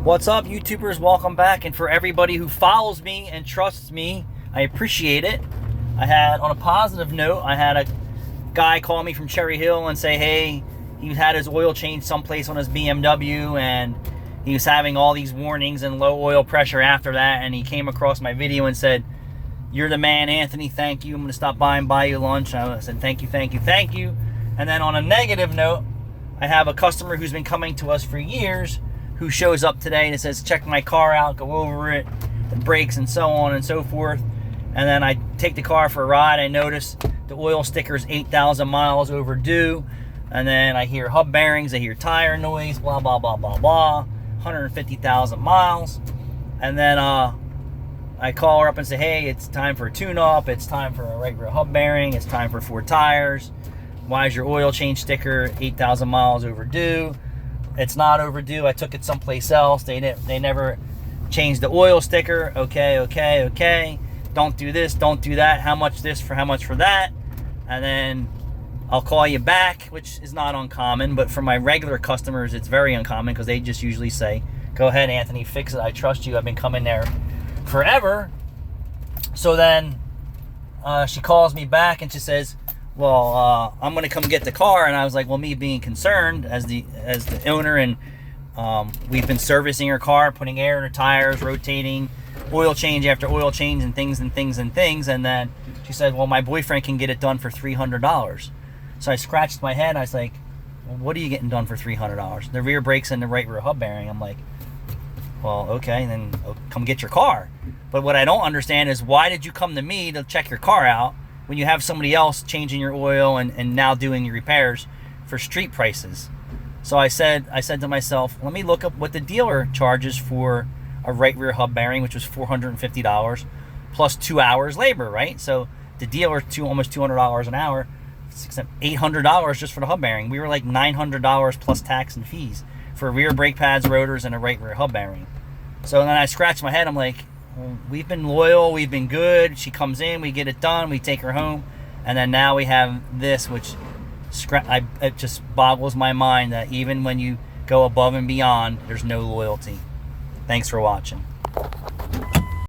What's up, YouTubers? Welcome back. And for everybody who follows me and trusts me, I appreciate it. On a positive note, I had a guy call me from Cherry Hill and say, hey, he had his oil changed someplace on his BMW and he was having all these warnings and low oil pressure after that. And he came across my video and said, you're the man, Anthony. Thank you. I'm going to stop by and buy you lunch. I said, thank you, thank you, thank you. And then on a negative note, I have a customer who's been coming to us for years who shows up today and it says, check my car out, go over it, the brakes and so on and so forth. And then I take the car for a ride. I notice the oil sticker is 8,000 miles overdue. And then I hear hub bearings, I hear tire noise, blah, blah, blah, blah, blah, 150,000 miles. And then I call her up and say, hey, it's time for a tune-up, it's time for a regular hub bearing, it's time for 4 tires. Why is your oil change sticker 8,000 miles overdue? It's not overdue. I took it someplace else. They never changed the oil sticker. Okay. Don't do this, don't do that. How much this for how much for that? And then I'll call you back, which is not uncommon, but for my regular customers, it's very uncommon because they just usually say, go ahead, Anthony, fix it. I trust you. I've been coming there forever. So then she calls me back and she says, well, I'm going to come get the car. And I was like, well, me being concerned as the owner, and we've been servicing her car, putting air in her tires, rotating, oil change after oil change and things. And then she said, well, my boyfriend can get it done for $300. So I scratched my head. I was like, well, what are you getting done for $300? The rear brakes and the right rear hub bearing. I'm like, well, okay, then come get your car. But what I don't understand is, why did you come to me to check your car out when you have somebody else changing your oil and now doing your repairs for street prices? So I said to myself, let me look up what the dealer charges for a right rear hub bearing, which was $450 plus 2 hours labor, right? So the dealer almost $200 an hour, $800 just for the hub bearing. We were like $900 plus tax and fees for rear brake pads, rotors, and a right rear hub bearing. So then I scratched my head. I'm like, well, we've been loyal, we've been good. She comes in, we get it done, we take her home, and then now we have this, which it just boggles my mind that even when you go above and beyond, there's no loyalty. Thanks for watching.